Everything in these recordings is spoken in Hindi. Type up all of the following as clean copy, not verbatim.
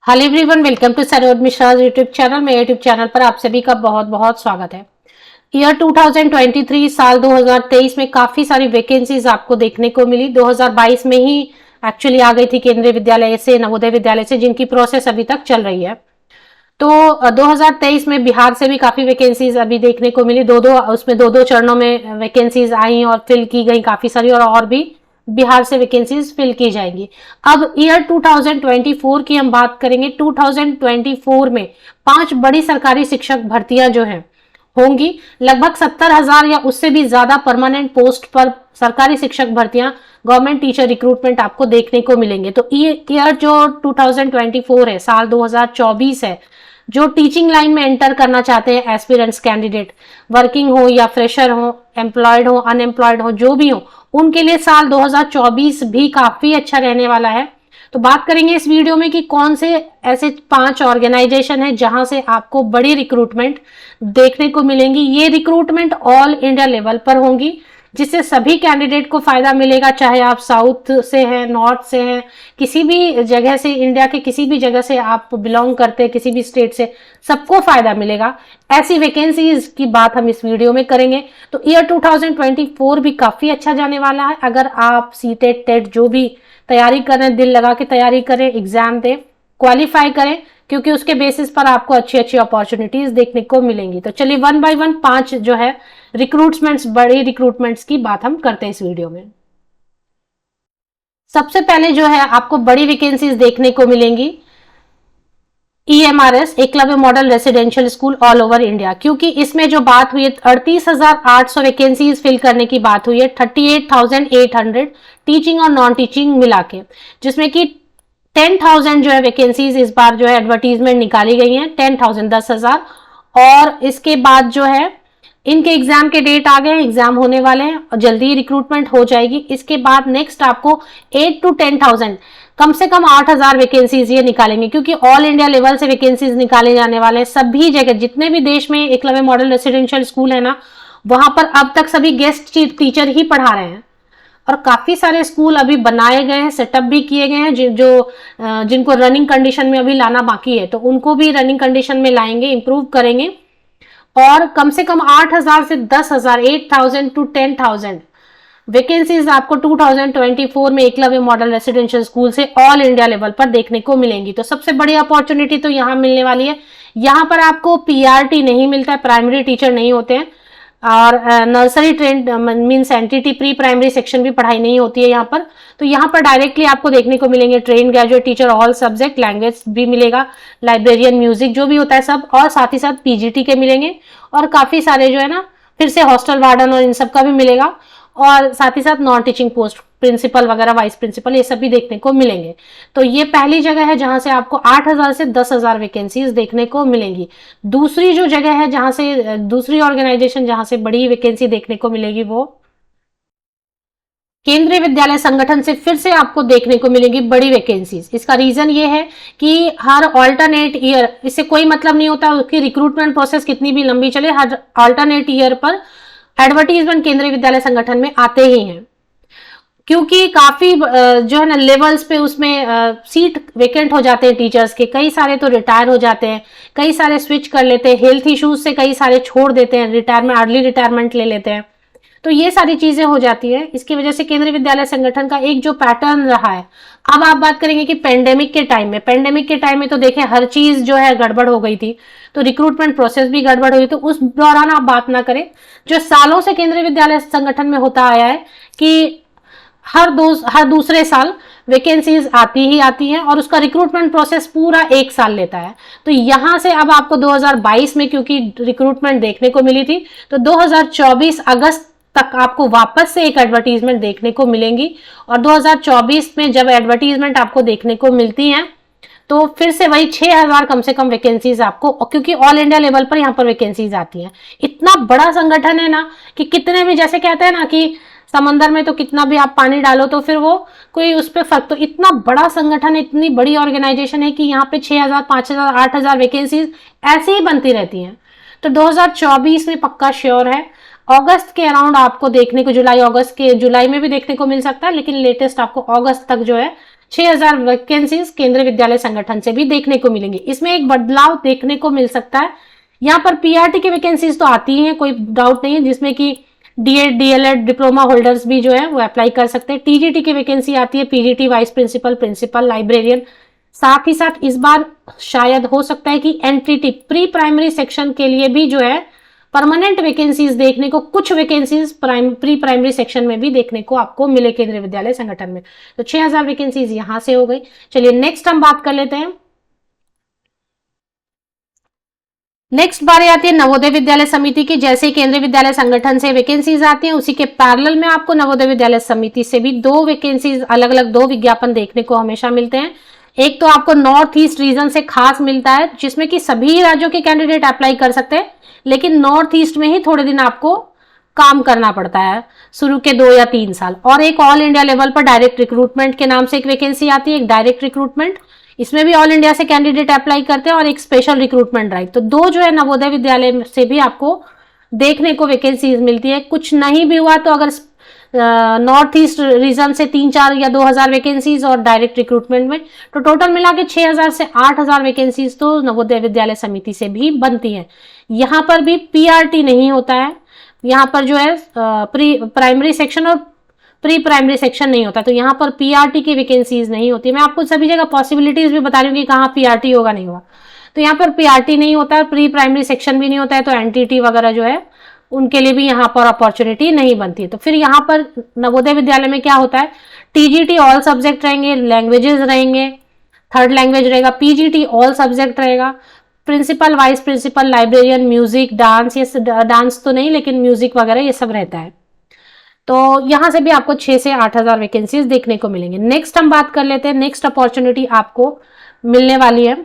Hello everyone, welcome to Saroj Mishra YouTube channel. मेरे यूट्यूब चैनल पर आप सभी का बहुत बहुत स्वागत है। ईयर 2023 साल 2023 में काफी सारी वैकेंसीज आपको देखने को मिली। 2022 में ही एक्चुअली आ गई थी केंद्रीय विद्यालय से, नवोदय विद्यालय से, जिनकी प्रोसेस अभी तक चल रही है। तो 2023 में बिहार से भी काफी वैकेंसीज अभी देखने को मिली। उसमें दो दो चरणों में वैकेंसीज आई और फिल की गई काफी सारी, और भी बिहार से वैकेंसीज फिल की जाएंगी। अब ईयर 2024 की हम बात करेंगे। 2024 में 5 बड़ी सरकारी शिक्षक भर्तियां जो हैं होंगी। लगभग 70,000 या उससे भी ज्यादा परमानेंट पोस्ट पर सरकारी शिक्षक भर्तियां, गवर्नमेंट टीचर रिक्रूटमेंट आपको देखने को मिलेंगे। तो ईयर जो 2024 है, साल 2024 है, जो टीचिंग लाइन में एंटर करना चाहते हैं एस्पिरेंट्स कैंडिडेट, वर्किंग हो या फ्रेशर हो, एम्प्लॉयड हो, अनएम्प्लॉयड हो, जो भी हो, उनके लिए साल 2024 भी काफी अच्छा रहने वाला है। तो बात करेंगे इस वीडियो में कि कौन से ऐसे 5 ऑर्गेनाइजेशन है जहां से आपको बड़ी रिक्रूटमेंट देखने को मिलेंगी। ये रिक्रूटमेंट ऑल इंडिया लेवल पर होंगी, जिससे सभी कैंडिडेट को फायदा मिलेगा, चाहे आप साउथ से हैं, नॉर्थ से हैं, किसी भी जगह से, इंडिया के किसी भी जगह से आप बिलोंग करते हैं, किसी भी स्टेट से, सबको फायदा मिलेगा। ऐसी वैकेंसीज की बात हम इस वीडियो में करेंगे। तो ईयर 2024 भी काफी अच्छा जाने वाला है। अगर आप सीटेट टेट जो भी तैयारी करें, दिल लगा के तैयारी करें, एग्जाम दें, क्वालिफाई करें, क्योंकि उसके बेसिस पर आपको अच्छी अच्छी अपॉर्चुनिटीज देखने को मिलेंगी। तो चलिए वन बाय वन 5 जो है रिक्रूटमेंट्स, बड़ी रिक्रूटमेंट्स की बात हम करते हैं इस वीडियो में। सबसे पहले जो है आपको बड़ी वैकेंसीज देखने को मिलेंगी EMRS, Eklavya model residential school all over India. क्योंकि इसमें जो बात हुई है 38,800 वैकेंसीज फिल करने की बात हुई है, 38,800 टीचिंग और नॉन टीचिंग मिला के, जिसमें कि 10,000 जो है वैकेंसीज इस बार जो है एडवर्टीजमेंट निकाली गई हैं। 10,000 10,000। और इसके बाद जो है इनके एग्जाम के डेट आ गए, एग्जाम होने वाले हैं और जल्दी ही रिक्रूटमेंट हो जाएगी। इसके बाद नेक्स्ट आपको 8 to 10,000, कम से कम 8,000 वैकेंसीज ये निकालेंगे, क्योंकि ऑल इंडिया लेवल से वैकेंसीज निकाले जाने वाले हैं। सभी जगह जितने भी देश में एकलव्य मॉडल रेसिडेंशियल स्कूल है ना, वहां पर अब तक सभी गेस्ट टीचर ही पढ़ा रहे हैं। और काफी सारे स्कूल अभी बनाए गए हैं, सेटअप भी किए गए हैं, जिनको रनिंग कंडीशन में अभी लाना बाकी है, तो उनको भी रनिंग कंडीशन में लाएंगे, इंप्रूव करेंगे। और कम से कम 8,000 से 10,000, 8,000 to 10,000 वैकेंसीज आपको 2024 में एकलव्य मॉडल रेसिडेंशियल स्कूल से ऑल इंडिया लेवल पर देखने को मिलेंगी। तो सबसे बड़ी अपॉर्चुनिटी तो यहाँ मिलने वाली है। यहाँ पर आपको PRT नहीं मिलता है, प्राइमरी टीचर नहीं होते हैं, और nursery trained means NTT pre primary section भी पढ़ाई नहीं होती है यहाँ पर। तो यहाँ पर डायरेक्टली आपको देखने को मिलेंगे train graduate teacher, all subject, language भी मिलेगा, लाइब्रेरियन, म्यूजिक जो भी होता है सब, और साथ ही साथ PGT के मिलेंगे, और काफी सारे जो है ना फिर से हॉस्टल वार्डन और इन सब का भी मिलेगा, और साथ ही साथ नॉन टीचिंग पोस्ट, प्रिंसिपल वगैरह, वाइस प्रिंसिपल, ये सब भी देखने को मिलेंगे। तो ये पहली जगह है जहां से आपको 8,000 से 10,000 वैकेंसीज देखने को मिलेंगी। दूसरी जो जगह है जहां से, दूसरी ऑर्गेनाइजेशन जहां से बड़ी वैकेंसी देखने को मिलेगी, वो केंद्रीय विद्यालय संगठन से फिर से आपको देखने को मिलेगी बड़ी वैकेंसीज। इसका रीजन ये है कि हर ऑल्टरनेट ईयर, इससे कोई मतलब नहीं होता उसकी रिक्रूटमेंट प्रोसेस कितनी भी लंबी चले, हर ऑल्टरनेट ईयर पर एडवर्टीजमेंट केंद्रीय विद्यालय संगठन में आते ही हैं। क्योंकि काफी जो है ना लेवल्स पे उसमें सीट वेकेंट हो जाते हैं टीचर्स के, कई सारे तो रिटायर हो जाते हैं, कई सारे स्विच कर लेते हैं, हेल्थ इश्यूज से कई सारे छोड़ देते हैं, रिटायरमेंट, अर्ली रिटायरमेंट ले लेते हैं। तो ये सारी चीजें हो जाती है। इसकी वजह से केंद्रीय विद्यालय संगठन का एक जो पैटर्न रहा है। अब आप बात करेंगे कि पेंडेमिक के टाइम में तो देखें हर चीज जो है गड़बड़ हो गई थी, तो रिक्रूटमेंट प्रोसेस भी गड़बड़ हुई। तो उस दौरान आप बात ना करें। जो सालों से केंद्रीय विद्यालय संगठन में होता आया है कि हर दूसरे साल वैकेंसीज आती ही आती हैं, और उसका रिक्रूटमेंट प्रोसेस पूरा 1 साल लेता है। तो यहां से अब आपको 2022 में क्योंकि रिक्रूटमेंट देखने को मिली थी, तो 2024 अगस्त तक आपको वापस से एक एडवर्टीजमेंट देखने को मिलेंगी। और 2024 में जब एडवर्टीजमेंट आपको देखने को मिलती हैं, तो फिर से वही 6,000 कम से कम वैकेंसीज आपको, क्योंकि ऑल इंडिया लेवल पर यहाँ पर वैकेंसीज आती हैं। इतना बड़ा संगठन है ना कि कितने भी, जैसे कहते हैं ना कि समंदर में तो कितना भी आप पानी डालो तो फिर वो कोई उस पर फर्क, तो इतना बड़ा संगठन, इतनी बड़ी ऑर्गेनाइजेशन है कि यहाँ पे 6,000, 5,000, 8,000 वैकेंसीज ऐसे ही बनती रहती हैं। तो 2024 में पक्का श्योर है। अगस्त के अराउंड आपको देखने को, जुलाई में भी देखने को मिल सकता है, लेकिन लेटेस्ट आपको अगस्त तक जो है 6000 वैकेंसीज केंद्रीय विद्यालय संगठन से भी देखने को मिलेंगी। इसमें एक बदलाव देखने को मिल सकता है, यहाँ पर पीआरटी की वैकेंसीज तो आती हैं, कोई डाउट नहीं है, जिसमें कि डीएड डीएलएड डिप्लोमा होल्डर्स भी जो है वो अप्लाई कर सकते हैं। टीजीटी की वैकेंसी आती है, PGT vice principal, principal, librarian. साथ ही साथ इस बार शायद हो सकता है कि एनटीटी प्री प्राइमरी सेक्शन के लिए भी जो है परमानेंट वैकेंसीज देखने को, कुछ वैकेंसीज प्री प्राइमरी सेक्शन में भी देखने को आपको मिले केंद्रीय विद्यालय संगठन में। तो 6000 वैकेंसीज यहां से हो गई। चलिए नेक्स्ट हम बात कर लेते हैं। नेक्स्ट बारी आती है नवोदय विद्यालय समिति की। जैसे केंद्रीय विद्यालय संगठन से वैकेंसीज आती हैं, उसी के पैरेलल में आपको नवोदय विद्यालय समिति से भी 2 वैकेंसीज, अलग अलग 2 विज्ञापन देखने को हमेशा मिलते हैं। एक तो आपको नॉर्थ ईस्ट रीजन से खास मिलता है, जिसमें कि सभी राज्यों के कैंडिडेट अप्लाई कर सकते हैं, लेकिन नॉर्थ ईस्ट में ही थोड़े दिन आपको काम करना पड़ता है, शुरू के 2 या 3 साल। और एक ऑल इंडिया लेवल पर डायरेक्ट रिक्रूटमेंट के नाम से एक वैकेंसी आती है, एक डायरेक्ट रिक्रूटमेंट, इसमें भी ऑल इंडिया से कैंडिडेट अप्लाई करते हैं, और एक स्पेशल रिक्रूटमेंट ड्राइव। तो 2 जो है नवोदय विद्यालय से भी आपको देखने को वैकेंसीज मिलती है। कुछ नहीं भी हुआ तो अगर नॉर्थ ईस्ट रीजन से 3-4 या 2000 वैकेंसीज और डायरेक्ट रिक्रूटमेंट में, तो टोटल मिला के 6000 से 8000 वैकेंसीज तो नवोदय विद्यालय समिति से भी बनती है। यहाँ पर भी पीआरटी नहीं होता है, यहाँ पर जो है प्री प्राइमरी सेक्शन और प्री प्राइमरी सेक्शन नहीं होता, तो यहाँ पर पीआरटी की वैकेंसीज नहीं होती। मैं आपको सभी जगह पॉसिबिलिटीज भी बता रही हूँ कि कहाँ पीआरटी होगा, नहीं होगा। तो यहाँ पर पीआरटी नहीं होता है, प्री प्राइमरी सेक्शन भी नहीं होता है, तो एनटीटी वगैरह जो है उनके लिए भी यहाँ पर अपॉर्चुनिटी नहीं बनती है। तो फिर यहाँ पर नवोदय विद्यालय में क्या होता है, टीजीटी ऑल सब्जेक्ट रहेंगे, लैंग्वेजेस रहेंगे, 3rd लैंग्वेज रहेगा, पीजीटी ऑल सब्जेक्ट रहेगा, principal, vice principal, librarian, music, dance, ये डांस तो नहीं लेकिन म्यूजिक वगैरह ये सब रहता है। तो यहां से भी आपको 6 से 8000 वैकेंसीज देखने को मिलेंगे। नेक्स्ट हम बात कर लेते हैं, नेक्स्ट अपॉर्चुनिटी आपको मिलने वाली है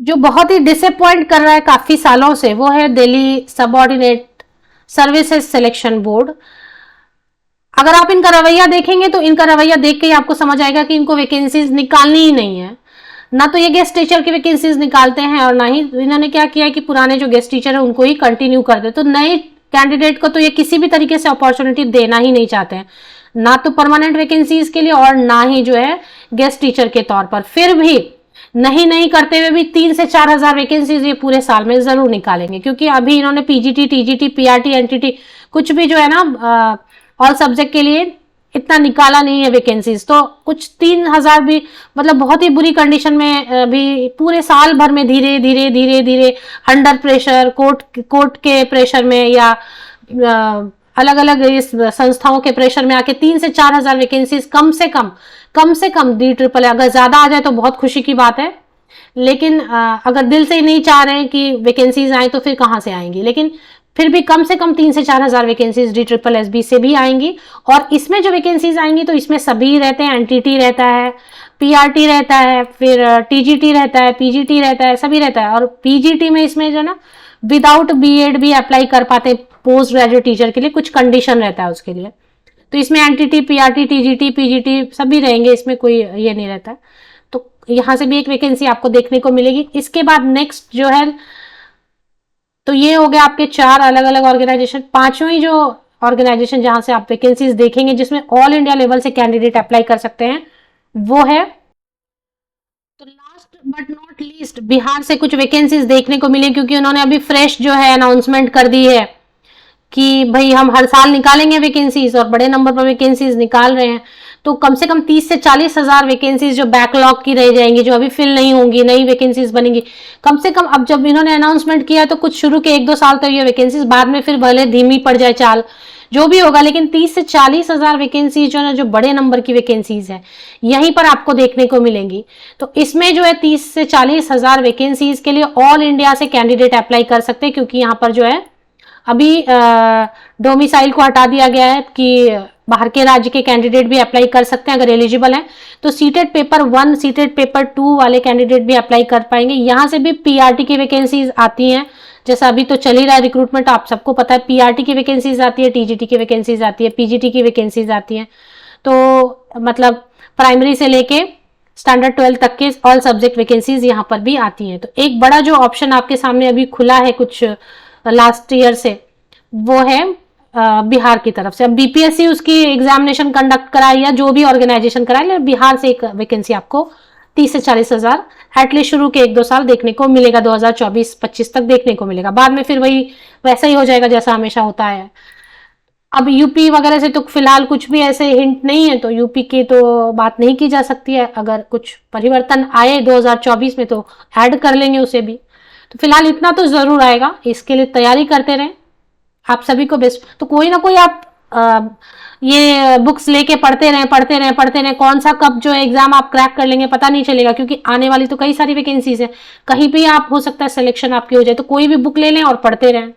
जो बहुत ही डिसअपॉइंट कर रहा है काफी सालों से, वो है Delhi subordinate services selection board. अगर आप इनका रवैया देखेंगे तो इनका रवैया देख के ही आपको समझ आएगा कि इनको वैकेंसीज निकालनी ही नहीं है। ना तो ये गेस्ट टीचर की वैकेंसीज निकालते हैं, और ना ही इन्होंने क्या किया कि पुराने जो गेस्ट टीचर है उनको ही कंटिन्यू कर दे। तो नए कैंडिडेट को तो ये किसी भी तरीके से अपॉर्चुनिटी देना ही नहीं चाहते हैं, ना तो परमानेंट वैकेंसीज के लिए और ना ही जो है गेस्ट टीचर के तौर पर। फिर भी नहीं करते हुए भी 3 से 4000 वैकेंसीज ये पूरे साल में जरूर निकालेंगे, क्योंकि अभी इन्होंने पीजीटी, टीजीटी, पीआरटी, एनटीटी कुछ भी जो है ना ऑल सब्जेक्ट के लिए इतना निकाला नहीं है वैकेंसीज। तो कुछ 3000 भी, मतलब बहुत ही बुरी कंडीशन में भी पूरे साल भर में धीरे धीरे अंडर प्रेशर, कोर्ट के प्रेशर में या अलग अलग इस संस्थाओं के प्रेशर में आके 3 से 4000 वैकेंसीज कम से कम DRRR, अगर ज्यादा आ जाए तो बहुत खुशी की बात है, लेकिन अगर दिल से ही नहीं चाह रहे हैं कि वैकेंसीज आए तो फिर कहां से आएंगी। लेकिन फिर भी कम से कम 3 से 4000 वैकेंसीज DRRRB से भी आएंगी। और इसमें जो वैकेंसीज आएंगी तो इसमें सभी रहते हैं, एनटीटी रहता है, पीआरटी रहता है, फिर टीजीटी रहता है, पीजीटी रहता है, सभी रहता है। और पीजीटी में इसमें जो ना विदाउट बीएड भी अप्लाई कर पाते पोस्ट ग्रेजुएट टीचर के लिए, कुछ कंडीशन रहता है उसके लिए। तो इसमें एनटीटी, पीआरटी, टीजीटी, पीजीटी सभी रहेंगे, इसमें कोई ये नहीं रहता। तो यहां से भी एक वैकेंसी आपको देखने को मिलेगी। इसके बाद नेक्स्ट जो है, तो ये हो गया आपके 4 अलग अलग ऑर्गेनाइजेशन। 5वीं जो ऑर्गेनाइजेशन जहां से आप वैकेंसीज देखेंगे जिसमें ऑल इंडिया लेवल से कैंडिडेट अप्लाई कर सकते हैं, वो है, तो last but not least Bihar से कुछ वैकेंसीज देखने को मिली, क्योंकि उन्होंने अभी फ्रेश जो है अनाउंसमेंट कर दी है कि भाई हम हर साल निकालेंगे वैकेंसीज, और बड़े नंबर पर वैकेंसीज निकाल रहे हैं। तो कम से कम 30 से 40 हजार वैकेंसीज जो बैकलॉग की रह जाएंगी, जो अभी फिल नहीं होंगी, नई वैकेंसीज बनेंगी कम से कम। अब जब इन्होंने अनाउंसमेंट किया तो कुछ शुरू के 1-2 साल तो ये वैकेंसीज, बाद में फिर भले धीमी पड़ जाए चाल, जो भी होगा, लेकिन 30 से 40 हजार वैकेंसीज जो है, जो बड़े नंबर की वैकेंसीज है, यहीं पर आपको देखने को मिलेंगी। तो इसमें जो है 30 से 40 हजार वैकेंसीज के लिए ऑल इंडिया से कैंडिडेट अप्लाई कर सकते हैं, क्योंकि यहाँ पर जो है अभी डोमिसाइल को हटा दिया गया है कि बाहर के राज्य के कैंडिडेट भी अप्लाई कर सकते हैं अगर एलिजिबल हैं। तो सीटेड पेपर 1, सीटेड पेपर 2 वाले कैंडिडेट भी अप्लाई कर पाएंगे। यहाँ से भी पीआरटी की वैकेंसीज आती हैं, जैसा अभी तो चल ही रहा है रिक्रूटमेंट, आप सबको पता है। पीआरटी की वैकेंसीज आती है, टीजीटी की वैकेंसीज आती है, पीजीटी की वैकेंसीज आती हैं। तो मतलब प्राइमरी से लेके स्टैंडर्ड 12 तक के ऑल सब्जेक्ट वैकेंसीज यहाँ पर भी आती हैं। तो एक बड़ा जो ऑप्शन आपके सामने अभी खुला है कुछ लास्ट ईयर से, वो है बिहार की तरफ से। अब बीपीएससी उसकी एग्जामिनेशन कंडक्ट कराए या जो भी ऑर्गेनाइजेशन कराए, लेकिन बिहार से एक वैकेंसी आपको 30 से 40 हजार एटलीस्ट शुरू के 1-2 साल देखने को मिलेगा, 2024-25 तक देखने को मिलेगा। बाद में फिर वही वैसा ही हो जाएगा जैसा हमेशा होता है। अब यूपी वगैरह से तो फिलहाल कुछ भी ऐसे हिंट नहीं है, तो यूपी की तो बात नहीं की जा सकती है। अगर कुछ परिवर्तन आए 2024 में तो ऐड कर लेंगे उसे भी। तो फिलहाल इतना तो जरूर आएगा, इसके लिए तैयारी करते रहें। आप सभी को बेस्ट, तो कोई ना कोई आप ये बुक्स लेके पढ़ते रहें पढ़ते रहें पढ़ते रहें। कौन सा कब जो एग्जाम आप क्रैक कर लेंगे पता नहीं चलेगा, क्योंकि आने वाली तो कई सारी वैकेंसीज है, कहीं भी आप हो सकता है सिलेक्शन आपकी हो जाए। तो कोई भी बुक ले लें और पढ़ते रहें।